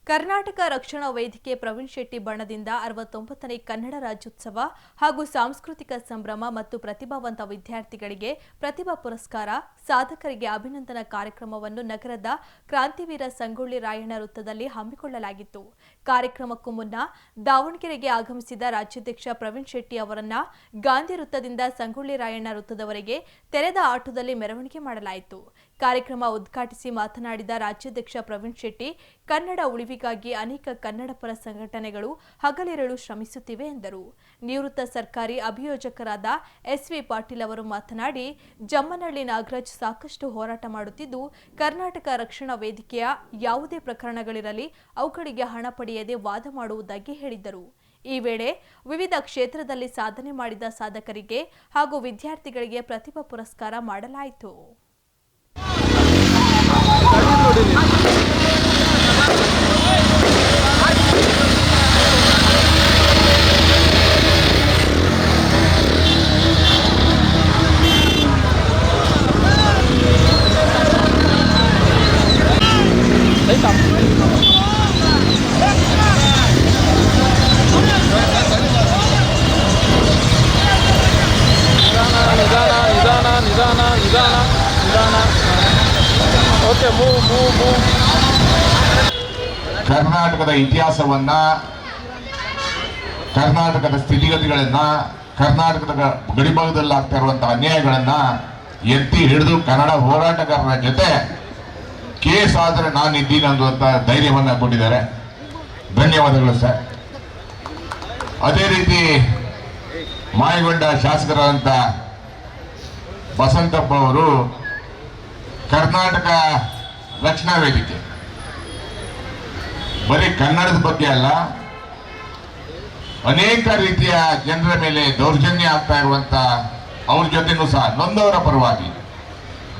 ಕರ್ನಾಟಕ ರಕ್ಷಣಾ ವೇದಿಕೆ ಪ್ರವೀಣ್ ಶೆಟ್ಟಿ ಬಣದಿಂದ 69ನೇ ಕನ್ನಡ ರಾಜ್ಯೋತ್ಸವ ಹಾಗೂ ಸಾಂಸ್ಕೃತಿಕ ಸಂಭ್ರಮ ಮತ್ತು ಪ್ರತಿಭಾವಂತ ವಿದ್ಯಾರ್ಥಿಗಳಿಗೆ ಪ್ರತಿಭಾ ಪುರಸ್ಕಾರ ಸಾಧಕರಿಗೆ ಅಭಿನಂದನಾ ಕಾರ್ಯಕ್ರಮವನ್ನು ನಗರದ ಕ್ರಾಂತಿವೀರ ಸಂಗೊಳ್ಳಿ ರಾಯಣ್ಣ ವೃತ್ತದಲ್ಲಿ ಹಮ್ಮಿಕೊಳ್ಳಲಾಗಿತ್ತು. ಕಾರ್ಯಕ್ರಮಕ್ಕೂ ಮುನ್ನ ದಾವಣಗೆರೆಗೆ ಆಗಮಿಸಿದ ರಾಜ್ಯಾಧ್ಯಕ್ಷ ಪ್ರವೀಣ್ ಶೆಟ್ಟಿ ಅವರನ್ನ ಗಾಂಧಿ ವೃತ್ತದಿಂದ ಸಂಗೊಳ್ಳಿ ರಾಯಣ್ಣ ವೃತ್ತದವರೆಗೆ ತೆರೆದ ಆಟೋದಲ್ಲಿ ಮೆರವಣಿಗೆ ಮಾಡಲಾಯಿತು. ಕಾರ್ಯಕ್ರಮ ಉದ್ಘಾಟಿಸಿ ಮಾತನಾಡಿದ ರಾಜ್ಯಾಧ್ಯಕ್ಷ ಪ್ರವೀಣ್ ಶೆಟ್ಟಿ, ಕನ್ನಡ ಉಳಿವಿಗಾಗಿ ಅನೇಕ ಕನ್ನಡ ಪರ ಸಂಘಟನೆಗಳು ಹಗಲಿರುಳು ಶ್ರಮಿಸುತ್ತಿವೆ ಎಂದರು. ನಿವೃತ್ತ ಸರ್ಕಾರಿ ಅಭಿಯೋಜಕರಾದ ಎಸ್.ವಿ. ಪಾಟೀಲ್ ಅವರು ಮಾತನಾಡಿ, ಜಮ್ಮನಹಳ್ಳಿ ನಾಗರಾಜ್ ಸಾಕಷ್ಟು ಹೋರಾಟ ಮಾಡುತ್ತಿದ್ದು, ಕರ್ನಾಟಕ ರಕ್ಷಣಾ ವೇದಿಕೆಯ ಯಾವುದೇ ಪ್ರಕರಣಗಳಿರಲಿ ಅವುಗಳಿಗೆ ಹಣ ಪಡೆಯದೆ ವಾದ ಮಾಡುವುದಾಗಿ ಹೇಳಿದರು. ಈ ವೇಳೆ ವಿವಿಧ ಕ್ಷೇತ್ರದಲ್ಲಿ ಸಾಧನೆ ಮಾಡಿದ ಸಾಧಕರಿಗೆ ಹಾಗೂ ವಿದ್ಯಾರ್ಥಿಗಳಿಗೆ ಪ್ರತಿಭಾ ಪುರಸ್ಕಾರ ಮಾಡಲಾಯಿತು. ಕರ್ನಾಟಕದ ಇತಿಹಾಸವನ್ನ, ಕರ್ನಾಟಕದ ಸ್ಥಿತಿಗತಿಗಳನ್ನ, ಕರ್ನಾಟಕದ ಗಡಿಭಾಗದಲ್ಲಿ ಆಗ್ತಾ ಇರುವಂತಹ ಅನ್ಯಾಯಗಳನ್ನ ಎತ್ತಿ ಹಿಡಿದು ಕನ್ನಡ ಹೋರಾಟಗಾರರ ಜೊತೆ ಕೇಸ್ ಆದರೆ ನಾನು ಇದ್ದೀನಿ ಅನ್ನುವಂತ ಧೈರ್ಯವನ್ನ ಕೊಟ್ಟಿದ್ದಾರೆ. ಧನ್ಯವಾದಗಳು ಸರ್. ಅದೇ ರೀತಿ ಮಾಯಗೊಂಡ ಶಾಸಕರಾದಂತ ಬಸಂತಪ್ಪ ಅವರು ಕರ್ನಾಟಕ ರಕ್ಷಣಾ ವೇದಿಕೆ ಬರೀ ಕನ್ನಡದ ಬಗ್ಗೆ ಅಲ್ಲ, ಅನೇಕ ರೀತಿಯ ಜನರ ಮೇಲೆ ದೌರ್ಜನ್ಯ ಆಗ್ತಾ ಇರುವಂತ ಅವ್ರ ಜೊತೆನೂ ಸಹ ನೊಂದವರ ಪರವಾಗಿ,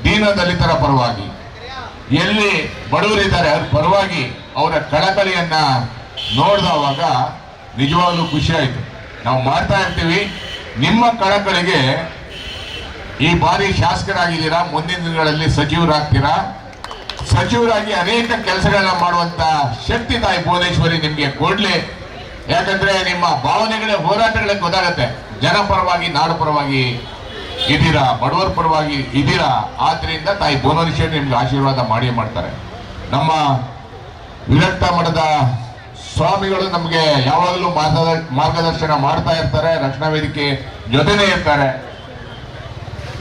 ದೀನ ದಲಿತರ ಪರವಾಗಿ, ಎಲ್ಲಿ ಬಡವರಿದ್ದಾರೆ ಅವ್ರ ಪರವಾಗಿ ಅವರ ಕಳಕಳಿಯನ್ನ ನೋಡಿದವಾಗ ನಿಜವಾಗ್ಲೂ ಖುಷಿ ಆಯ್ತು. ನಾವು ಮಾಡ್ತಾ ಇರ್ತೀವಿ. ನಿಮ್ಮ ಕಳಕಳಿಗೆ ಈ ಬಾರಿ ಶಾಸಕರಾಗಿದ್ದೀರಾ, ಮುಂದಿನ ದಿನಗಳಲ್ಲಿ ಸಚಿವರಾಗ್ತೀರಾ. ಸಚಿವರಾಗಿ ಅನೇಕ ಕೆಲಸಗಳನ್ನ ಮಾಡುವಂತ ಶಕ್ತಿ ತಾಯಿ ಭುವನೇಶ್ವರಿ ನಿಮ್ಗೆ ಕೊಡ್ಲಿ. ಯಾಕಂದ್ರೆ ನಿಮ್ಮ ಭಾವನೆಗಳೇ ಹೋರಾಟಗಳೇ ಗೊತ್ತಾಗತ್ತೆ. ಜನಪರವಾಗಿ, ನಾಡು ಪರವಾಗಿ ಇದ್ದೀರಾ, ಬಡವರ ಪರವಾಗಿ ಇದ್ದೀರಾ. ಆದ್ರಿಂದ ತಾಯಿ ಭುವನೇಶ್ವರಿ ನಿಮ್ಗೆ ಆಶೀರ್ವಾದ ಮಾಡಿ ಮಾಡ್ತಾರೆ. ನಮ್ಮ ವಿರಕ್ತ ಮಠದ ಸ್ವಾಮಿಗಳು ನಮ್ಗೆ ಯಾವಾಗಲೂ ಮಾರ್ಗದರ್ಶನ ಮಾಡ್ತಾ ಇರ್ತಾರೆ. ರಕ್ಷಣಾ ವೇದಿಕೆ ಜೊತೆನೇ ಇರ್ತಾರೆ.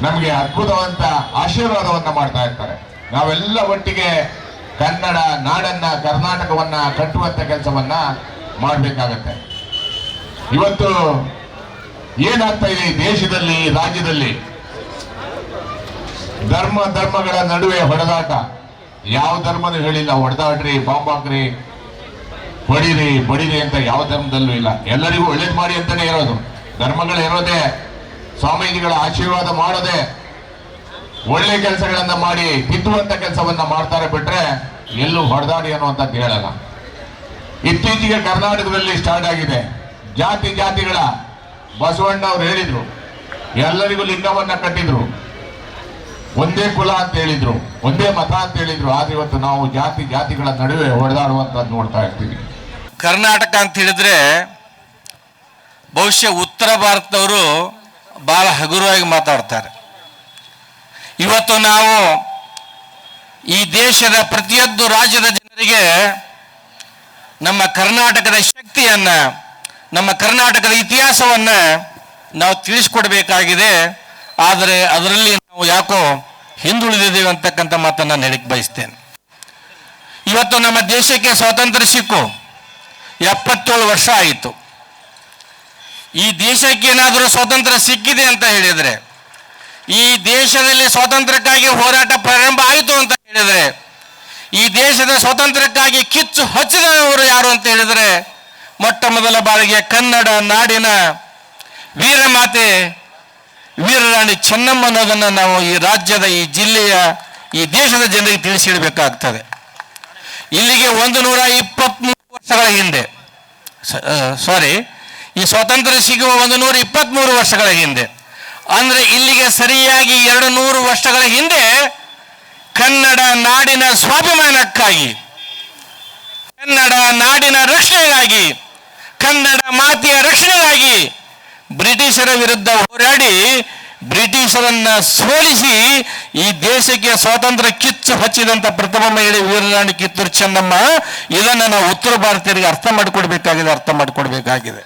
ನಮ್ಗೆ ಅದ್ಭುತವಂತ ಆಶೀರ್ವಾದವನ್ನ ಮಾಡ್ತಾ ಇರ್ತಾರೆ. ನಾವೆಲ್ಲ ಒಟ್ಟಿಗೆ ಕನ್ನಡ ನಾಡನ್ನ, ಕರ್ನಾಟಕವನ್ನ ಕಟ್ಟುವಂತ ಕೆಲಸವನ್ನ ಮಾಡಬೇಕಾಗತ್ತೆ. ಇವತ್ತು ಏನಾಗ್ತಾ ಇದೆ ಈ ದೇಶದಲ್ಲಿ, ರಾಜ್ಯದಲ್ಲಿ ಧರ್ಮಗಳ ನಡುವೆ ಹೊಡೆದಾಟ. ಯಾವ ಧರ್ಮನೂ ಹೇಳಿಲ್ಲ ಹೊಡೆದಾಡ್ರಿ, ಬಾಂಬ್ ಹಾಕ್ರಿ, ಬಡಿರಿ ಅಂತ ಯಾವ ಧರ್ಮದಲ್ಲೂ ಇಲ್ಲ. ಎಲ್ಲರಿಗೂ ಒಳ್ಳೇದು ಮಾಡಿ ಅಂತಾನೆ ಇರೋದು. ಧರ್ಮಗಳು ಇರೋದೇ ಸ್ವಾಮೀಜಿಗಳ ಆಶೀರ್ವಾದ ಮಾಡೋದೇ, ಒಳ್ಳೆ ಕೆಲಸಗಳನ್ನ ಮಾಡಿ ತಿದ್ದುವಂತ ಕೆಲಸವನ್ನ ಮಾಡ್ತಾರೆ ಬಿಟ್ರೆ ಎಲ್ಲೂ ಹೊಡೆದಾಡಿ ಅನ್ನುವಂಥದ್ದು ಹೇಳಲ್ಲ. ಇತ್ತೀಚೆಗೆ ಕರ್ನಾಟಕದಲ್ಲಿ ಸ್ಟಾರ್ಟ್ ಆಗಿದೆ ಜಾತಿಗಳ. ಬಸವಣ್ಣ ಅವ್ರು ಹೇಳಿದ್ರು, ಎಲ್ಲರಿಗೂ ಲಿಂಗವನ್ನ ಕಟ್ಟಿದ್ರು, ಒಂದೇ ಕುಲ ಅಂತ ಹೇಳಿದ್ರು, ಒಂದೇ ಮತ ಅಂತ ಹೇಳಿದ್ರು. ಆದ್ರೆ ಇವತ್ತು ನಾವು ಜಾತಿಗಳ ನಡುವೆ ಹೊಡೆದಾಡುವಂತದ್ದು ನೋಡ್ತಾ ಇರ್ತೀವಿ. ಕರ್ನಾಟಕ ಅಂತ ಹೇಳಿದ್ರೆ ಬಹುಶಃ ಉತ್ತರ ಭಾರತದವರು ಬಹಳ ಹಗುರವಾಗಿ ಮಾತಾಡ್ತಾರೆ. ಇವತ್ತು ನಾವು ಈ ದೇಶದ ಪ್ರತಿಯೊಂದು ರಾಜ್ಯದ ಜನರಿಗೆ ನಮ್ಮ ಕರ್ನಾಟಕದ ಶಕ್ತಿಯನ್ನ, ನಮ್ಮ ಕರ್ನಾಟಕದ ಇತಿಹಾಸವನ್ನ ನಾವು ತಿಳಿಸ್ಕೊಡ್ಬೇಕಾಗಿದೆ. ಆದರೆ ಅದರಲ್ಲಿ ನಾವು ಯಾಕೋ ಹಿಂದುಳಿದಿದ್ದೇವೆ ಅಂತಕ್ಕಂಥ ಮಾತನ್ನ ಹೇಳಕ್ಕೆ ಬಯಸ್ತೇನೆ. ಇವತ್ತು ನಮ್ಮ ದೇಶಕ್ಕೆ ಸ್ವಾತಂತ್ರ್ಯ ಸಿಕ್ಕು 77 ವರ್ಷ ಆಯಿತು. ಈ ದೇಶಕ್ಕೆ ಏನಾದರೂ ಸ್ವಾತಂತ್ರ್ಯ ಸಿಕ್ಕಿದೆ ಅಂತ ಹೇಳಿದರೆ, ಈ ದೇಶದಲ್ಲಿ ಸ್ವಾತಂತ್ರ್ಯಕ್ಕಾಗಿ ಹೋರಾಟ ಪ್ರಾರಂಭ ಆಯಿತು ಅಂತ ಹೇಳಿದರೆ, ಈ ದೇಶದ ಸ್ವಾತಂತ್ರ್ಯಕ್ಕಾಗಿ ಕಿಚ್ಚು ಹಚ್ಚಿದವರು ಯಾರು ಅಂತ ಹೇಳಿದರೆ, ಮೊಟ್ಟ ಮೊದಲ ಬಾರಿಗೆ ಕನ್ನಡ ನಾಡಿನ ವೀರಮಾತೆ ವೀರರಾಣಿ ಚೆನ್ನಮ್ಮ ಅನ್ನೋದನ್ನು ನಾವು ಈ ರಾಜ್ಯದ, ಈ ಜಿಲ್ಲೆಯ, ಈ ದೇಶದ ಜನರಿಗೆ ತಿಳಿಸಿಡಬೇಕಾಗ್ತದೆ. ಇಲ್ಲಿಗೆ 123 ವರ್ಷಗಳ ಹಿಂದೆ, ಈ ಸ್ವಾತಂತ್ರ್ಯ ಸಿಗುವ 123 ವರ್ಷಗಳ ಹಿಂದೆ, ಅಂದ್ರೆ ಇಲ್ಲಿಗೆ ಸರಿಯಾಗಿ 200 ವರ್ಷಗಳ ಹಿಂದೆ ಕನ್ನಡ ನಾಡಿನ ಸ್ವಾಭಿಮಾನಕ್ಕಾಗಿ, ಕನ್ನಡ ನಾಡಿನ ರಕ್ಷಣೆಗಾಗಿ, ಕನ್ನಡ ಮಾತೆಯ ರಕ್ಷಣೆಗಾಗಿ ಬ್ರಿಟಿಷರ ವಿರುದ್ಧ ಹೋರಾಡಿ ಬ್ರಿಟಿಷರನ್ನ ಸೋಲಿಸಿ ಈ ದೇಶಕ್ಕೆ ಸ್ವಾತಂತ್ರ್ಯ ಕಿಚ್ಚು ಹಚ್ಚಿದಂತ ಪ್ರಥಮ ಮಹಿಳೆ ವೀರರಾಣಿ ಕಿತ್ತೂರು ಚೆನ್ನಮ್ಮ. ಇದನ್ನು ನಾವು ಉತ್ತರ ಭಾರತೀಯರಿಗೆ ಅರ್ಥ ಮಾಡಿಕೊಡ್ಬೇಕಾಗಿದೆ.